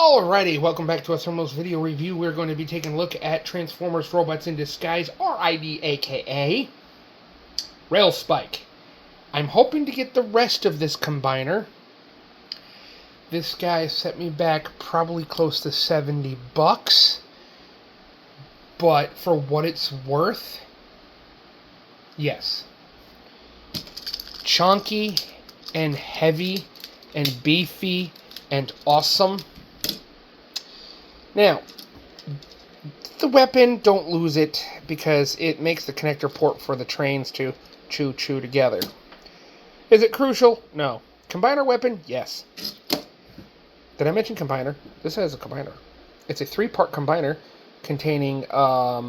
Alrighty, welcome back to a Thermos video review. We're going to be taking a look at Transformers Robots in Disguise, RID, aka Rail Spike. I'm hoping to get the rest of this combiner. This guy set me back probably close to 70 bucks. But for what it's worth, yes. Chunky and heavy and beefy and awesome. Now, the weapon, don't lose it, because it makes the connector port for the trains to chew together. Is it crucial? No. Combiner weapon? Yes. Did I mention combiner? This has a combiner. It's a 3-part combiner containing, let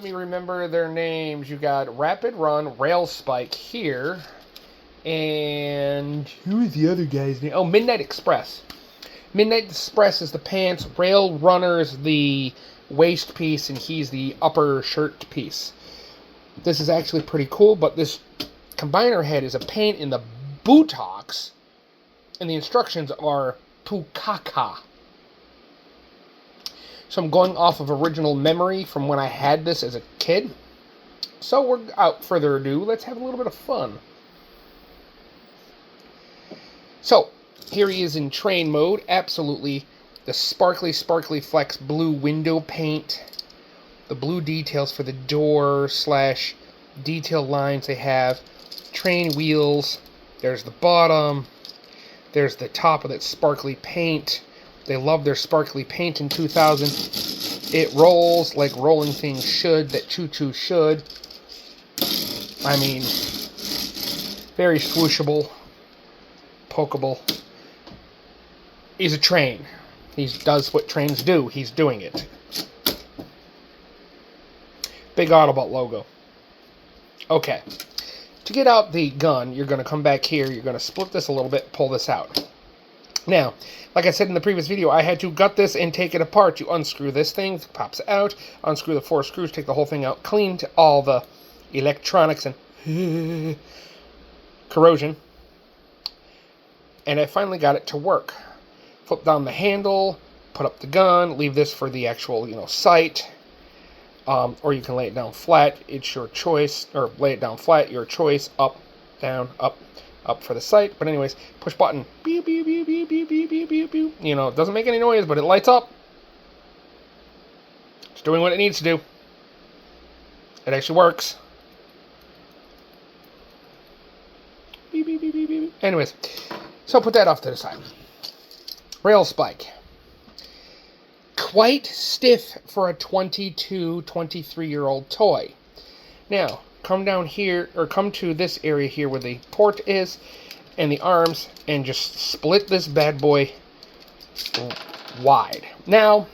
me remember their names. You got Rapid Run, Rail Spike here, and who is the other guy's name? Oh, Midnight Express. Midnight Express is the pants, Rail Runner is the waist piece, and he's the upper shirt piece. This is actually pretty cool, but this combiner head is a pain in the buttocks, and the instructions are pukaka. So I'm going off of original memory from when I had this as a kid. So without further ado, let's have a little bit of fun. So, here he is in train mode. Absolutely. The sparkly flex blue window paint. The blue details for the door / detail lines they have. Train wheels. There's the bottom. There's the top of that sparkly paint. They love their sparkly paint in 2000. It rolls like rolling things should, that choo-choo should. I mean, very swooshable, pokeable. He's a train. He does what trains do. He's doing it. Big Autobot logo. Okay. To get out the gun, you're going to come back here. You're going to split this a little bit, pull this out. Now, like I said in the previous video, I had to gut this and take it apart. You unscrew this thing, it pops out. Unscrew the 4 screws, take the whole thing out, clean all the electronics and corrosion. And I finally got it to work. Flip down the handle, put up the gun, leave this for the actual, sight. Or you can lay it down flat. It's your choice. Or lay it down flat, your choice. Up, down, up for the sight. But anyways, push button. Beep, beep, beep, beep, beep, beep, beep, beep, beep. It doesn't make any noise, but it lights up. It's doing what it needs to do. It actually works. Beep, beep, beep, beep, beep. Anyways, so put that off to the side. Rail Spike. Quite stiff for a 22, 23-year-old toy. Now, come down here, or come to this area here where the port is, and the arms, and just split this bad boy wide. Now,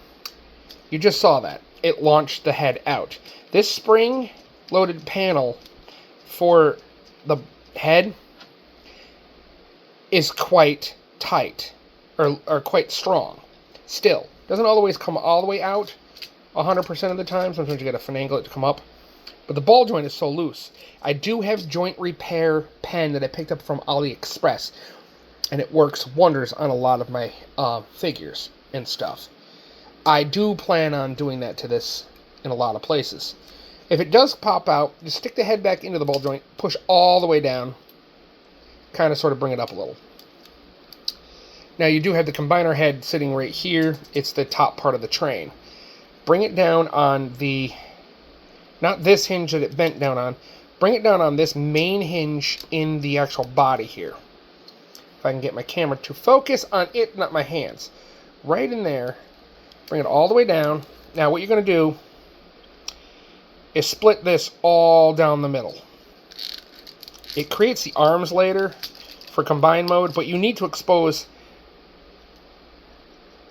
you just saw that. It launched the head out. This spring-loaded panel for the head is quite tight. Or quite strong. Still. Doesn't always come all the way out 100% of the time. Sometimes you gotta finagle it to come up. But the ball joint is so loose. I do have joint repair pen that I picked up from AliExpress. And it works wonders on a lot of my figures and stuff. I do plan on doing that to this in a lot of places. If it does pop out, just stick the head back into the ball joint, push all the way down, kind of sort of bring it up a little. Now, you do have the combiner head sitting right here. It's the top part of the train. Bring it down on the, not this hinge that it bent down on. Bring it down on this main hinge in the actual body here. If I can get my camera to focus on it, not my hands. Right in there. Bring it all the way down. Now, what you're going to do is split this all down the middle. It creates the arms later for combine mode, but you need to expose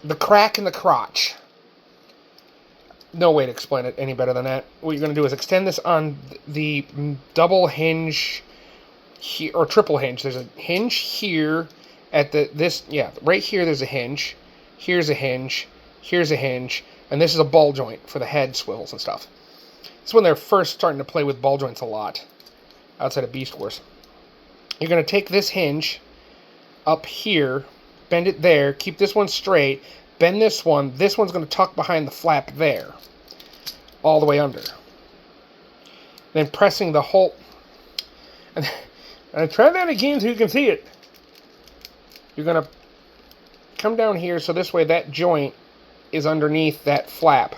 the crack in the crotch. No way to explain it any better than that. What you're going to do is extend this on the double hinge here, or triple hinge. There's a hinge here at right here there's a hinge. Here's a hinge. Here's a hinge. And this is a ball joint for the head swivels and stuff. This is when they're first starting to play with ball joints a lot outside of Beast Wars. You're going to take this hinge up here bend it there, keep this one straight, bend this one's going to tuck behind the flap there, all the way under. Then pressing the whole, and try that again so you can see it. You're going to come down here so this way that joint is underneath that flap,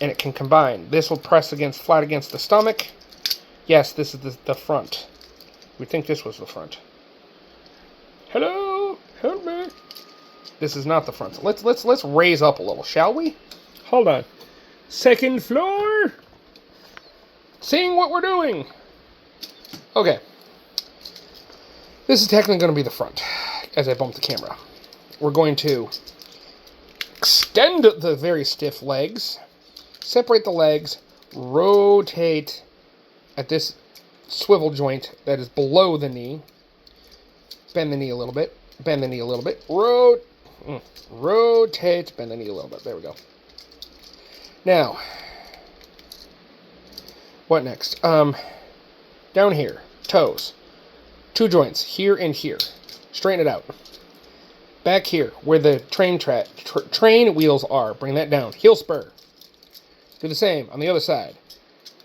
and it can combine. This will press flat against the stomach. Yes, this is the front. We think this was the front. Hello, help me. This is not the front. Let's raise up a little, shall we? Hold on. Second floor. Seeing what we're doing. Okay. This is technically going to be the front. As I bump the camera, we're going to extend the very stiff legs, separate the legs, rotate at this swivel joint that is below the knee. Bend the knee a little bit. Bend the knee a little bit. Rotate. Bend the knee a little bit. There we go. Now, what next? Down here, toes. 2 joints, here and here. Straighten it out. Back here, where the train wheels are, bring that down. Heel spur. Do the same on the other side.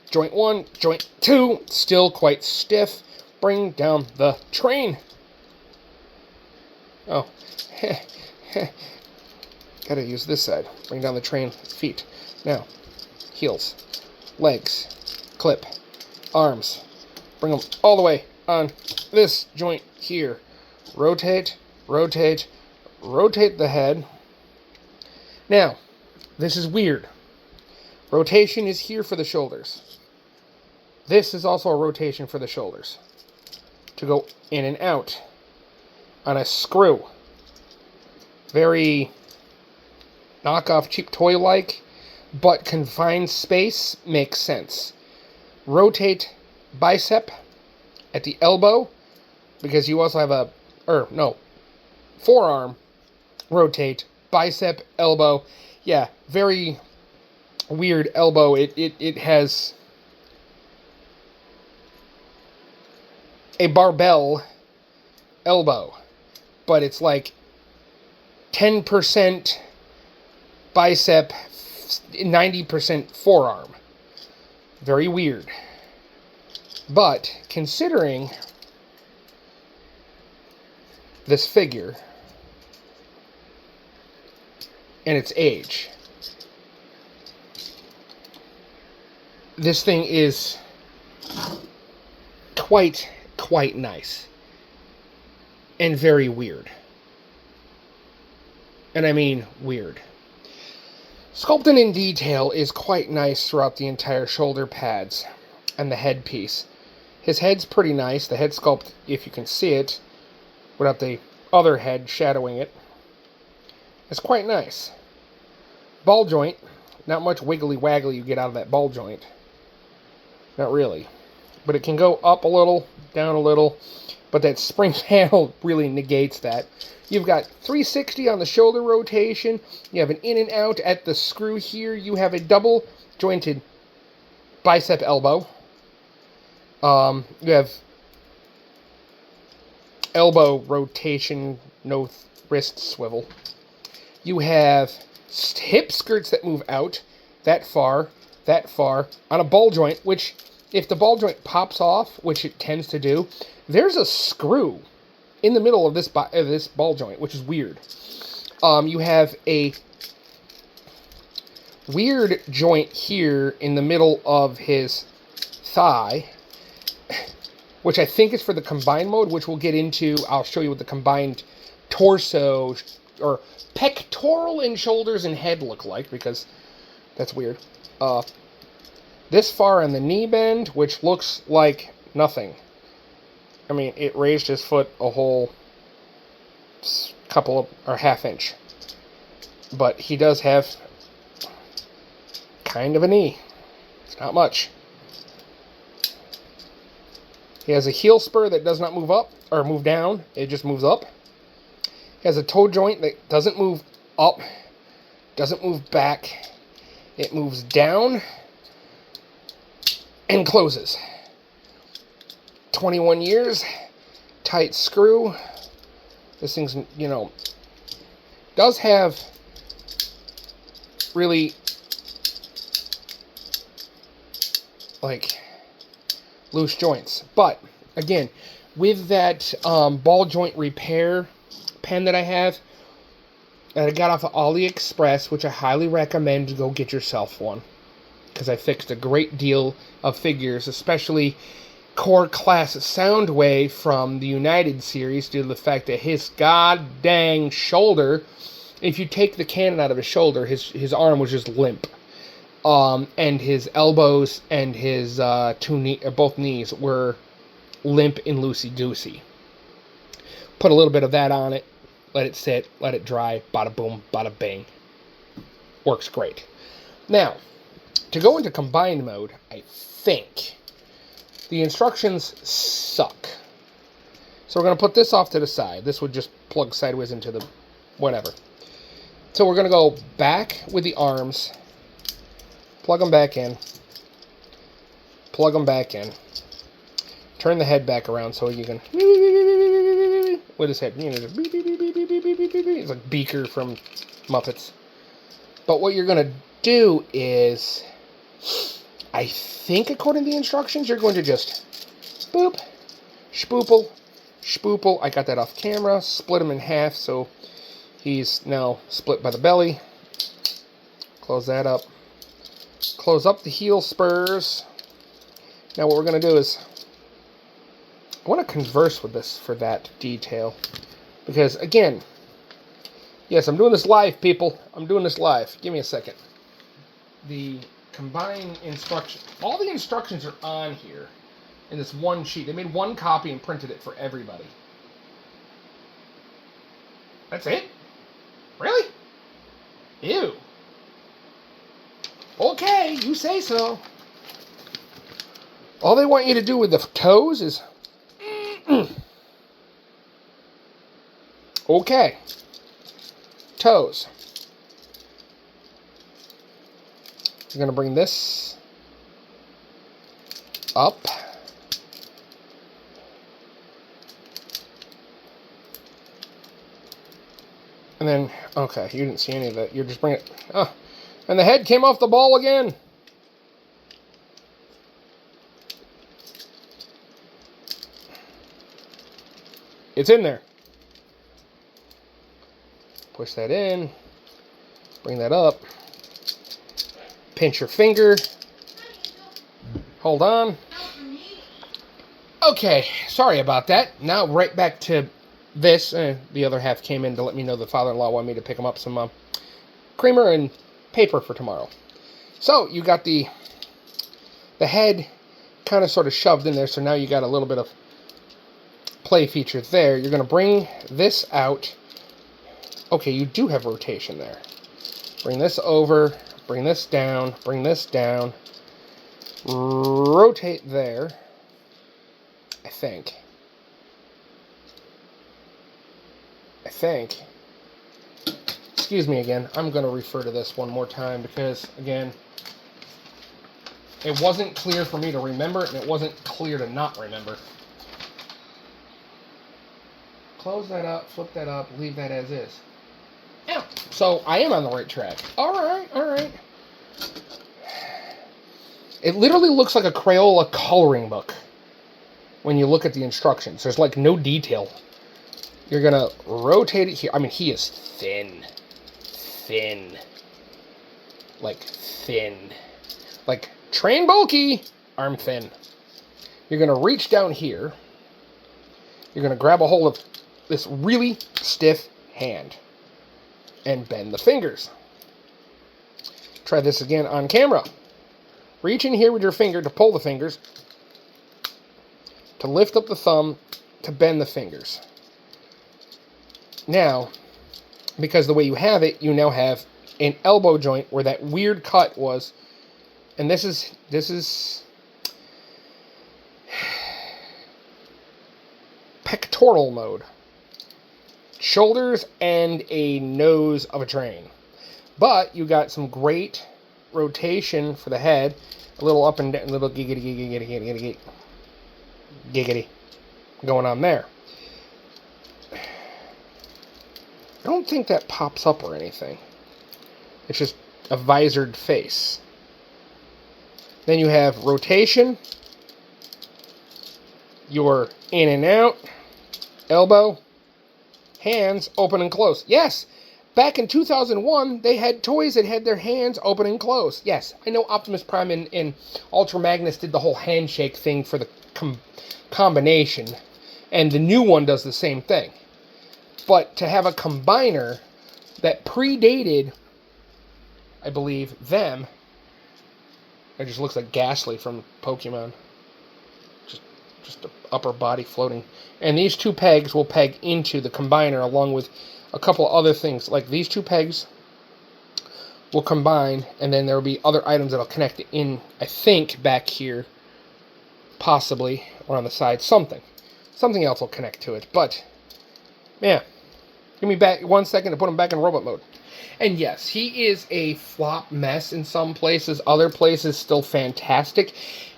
Joint 1, joint 2, still quite stiff. Bring down the train. Oh. Gotta use this side. Bring down the train feet. Now, heels, legs, clip, arms. Bring them all the way on this joint here. Rotate, rotate, rotate the head. Now, this is weird. Rotation is here for the shoulders. This is also a rotation for the shoulders. To go in and out on a screw. Very knockoff cheap toy-like, but confined space makes sense. Rotate bicep at the elbow, because you also have forearm. Rotate bicep, elbow. Yeah, very weird elbow. It has a barbell elbow, but it's like 10% bicep, 90% forearm. Very weird. But considering this figure and its age, this thing is quite nice and very weird. And I mean weird. Sculpting in detail is quite nice throughout the entire shoulder pads and the headpiece. His head's pretty nice. The head sculpt, if you can see it, without the other head shadowing it, is quite nice. Ball joint, not much wiggly-waggly you get out of that ball joint. Not really. But it can go up a little, down a little, but that spring panel really negates that. You've got 360 on the shoulder rotation. You have an in and out at the screw here. You have a double jointed bicep elbow. You have elbow rotation, no wrist swivel. You have hip skirts that move out that far, on a ball joint, which, if the ball joint pops off, which it tends to do, there's a screw in the middle of this ball joint, which is weird. You have a weird joint here in the middle of his thigh, which I think is for the combined mode, which we'll get into. I'll show you what the combined torso or pectoral and shoulders and head look like, because that's weird. This far on the knee bend, which looks like nothing. I mean, it raised his foot a whole half inch. But he does have kind of a knee. It's not much. He has a heel spur that does not move up or move down. It just moves up. He has a toe joint that doesn't move up, doesn't move back. It moves down and closes. 21 years, tight screw, This thing's, does have really, like, loose joints. But, again, with that ball joint repair pen that I have, that I got off of AliExpress, which I highly recommend to go get yourself one, because I fixed a great deal of figures, especially Core Class Soundwave from the United series, due to the fact that his god dang shoulder, if you take the cannon out of his shoulder, his arm was just limp. And his elbows and his both knees were limp and loosey-goosey. Put a little bit of that on it, let it sit, let it dry, bada boom, bada bing. Works great. Now, to go into combined mode, I think the instructions suck. So we're going to put this off to the side. This would just plug sideways into the whatever. So we're going to go back with the arms, plug them back in, plug them back in, turn the head back around so you can, with his head, it's like Beaker from Muppets. But what you're going to do is, I think according to the instructions, you're going to just boop, spoople, spoople. I got that off camera, split him in half, so he's now split by the belly. Close that up. Close up the heel spurs. Now what we're going to do is, I want to converse with this for that detail. Because, again, yes, I'm doing this live, people. I'm doing this live. Give me a second. The combined instruction, all the instructions are on here in this one sheet. They made one copy and printed it for everybody. That's it? Really? Ew. Okay, you say so. All they want you to do with the toes is... Okay. Toes. You're going to bring this up. And then, okay, you didn't see any of that. You're just bringing it. Oh, and the head came off the ball again. It's in there. Push that in. Bring that up. Pinch your finger. Hold on. Okay, sorry about that. Now right back to this. The other half came in to let me know the father-in-law wanted me to pick him up some creamer and paper for tomorrow. So you got the head kind of sort of shoved in there, so now you got a little bit of play feature there. You're going to bring this out. Okay, you do have rotation there. Bring this over, bring this down, bring this down. Rotate there, I think. Excuse me again. I'm going to refer to this one more time because, again, it wasn't clear for me to remember it, and it wasn't clear to not remember. Close that up, flip that up, leave that as is. Yeah. So I am on the right track. All right. It literally looks like a Crayola coloring book when you look at the instructions. There's like no detail. You're going to rotate it here. I mean, he is thin. Like train bulky, arm thin. You're going to reach down here. You're going to grab a hold of this really stiff hand and bend the fingers. Try this again on camera. Reach in here with your finger to pull the fingers, to lift up the thumb, to bend the fingers. Now, because the way you have it, you now have an elbow joint where that weird cut was, and this is pectoral mode. Shoulders and a nose of a train. But you got some great rotation for the head, a little up and down, a little giggity going on there. I don't think that pops up or anything. It's just a visored face. Then you have rotation, your in and out, elbow, hands open and close. Yes, back in 2001, they had toys that had their hands open and close. Yes, I know Optimus Prime and Ultra Magnus did the whole handshake thing for the combination, and the new one does the same thing. But to have a combiner that predated, I believe, them, it just looks like Ghastly from Pokemon. Just the upper body floating. And these two pegs will peg into the combiner along with a couple other things. Like these two pegs will combine, and then there will be other items that will connect in, I think, back here. Possibly. Or on the side. Something. Something else will connect to it. But, yeah. Give me back 1 second to put him back in robot mode. And yes, he is a flop mess in some places. Other places, still fantastic.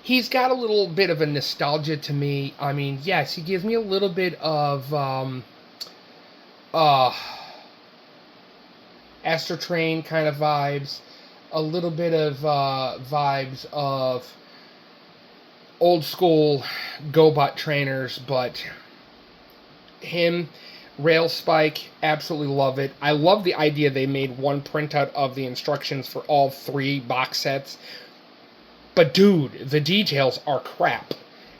He's got a little bit of a nostalgia to me. I mean, yes, he gives me a little bit of Astro Train kind of vibes. A little bit of vibes of old school GoBot trainers, but him... Rail Spike, absolutely love it. I love the idea they made one printout of the instructions for all 3 box sets. But dude, the details are crap.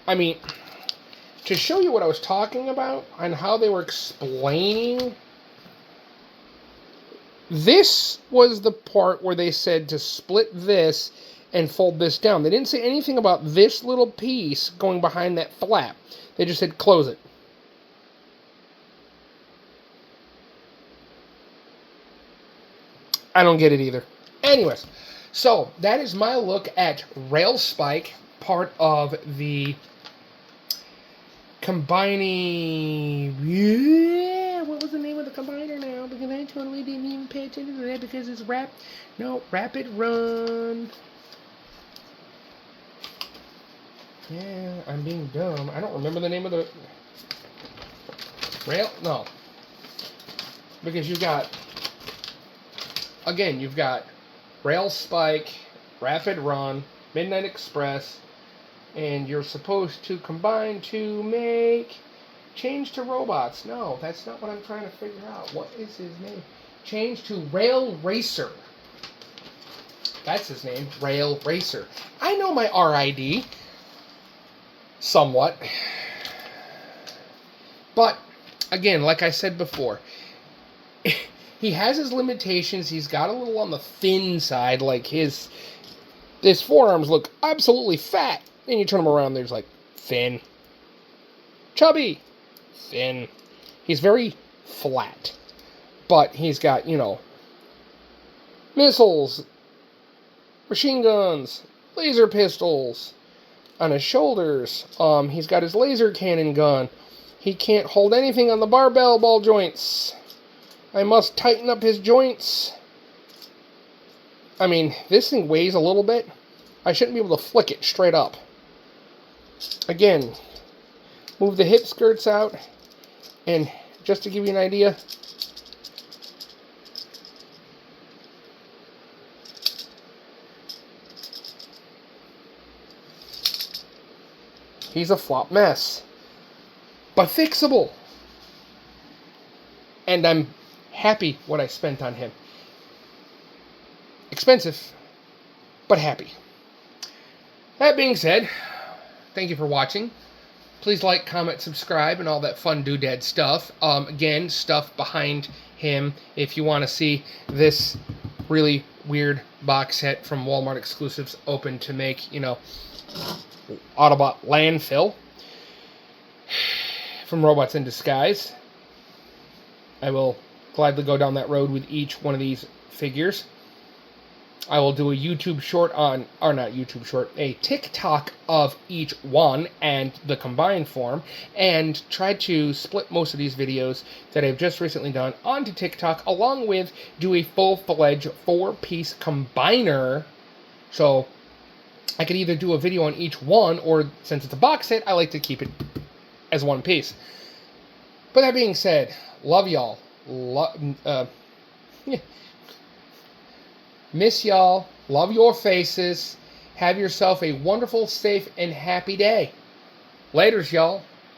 I mean, to show you what I was talking about and how they were explaining, this was the part where they said to split this and fold this down. They didn't say anything about this little piece going behind that flap. They just said close it. I don't get it either. Anyways, so that is my look at Rail Spike, part of the combining... Yeah, what was the name of the combiner now? Because I totally didn't even pay attention to that because it's Rapid Run. Yeah, I'm being dumb. I don't remember the name of the... No. Because you got... Again, you've got Rail Spike, Rapid Run, Midnight Express, and you're supposed to combine to make Change to Robots. No, that's not what I'm trying to figure out. What is his name? Change to Rail Racer. That's his name, Rail Racer. I know my RID, somewhat. But, again, like I said before, he has his limitations. He's got a little on the thin side. Like his forearms look absolutely fat. And you turn him around, there's like thin. Chubby. Thin. He's very flat. But he's got, you know, missiles, machine guns, laser pistols on his shoulders. He's got his laser cannon gun. He can't hold anything on the barbell ball joints. I must tighten up his joints. I mean, this thing weighs a little bit. I shouldn't be able to flick it straight up. Again, move the hip skirts out. And just to give you an idea, he's a flop mess. But fixable. And I'm happy what I spent on him. Expensive, but happy. That being said, thank you for watching. Please like, comment, subscribe, and all that fun doodad stuff. Again, stuff behind him if you want to see this really weird box set from Walmart exclusives open to make, you know, Autobot landfill from Robots in Disguise. I will gladly go down that road with each one of these figures. I will do a YouTube short on, or not YouTube short, a TikTok of each one and the combined form, and try to split most of these videos that I've just recently done onto TikTok, along with do a full-fledged 4-piece combiner. So I could either do a video on each one, or since it's a box set, I like to keep it as one piece. But that being said, love y'all. Miss y'all. Love your faces. Have yourself a wonderful, safe, and happy day. Laters, y'all.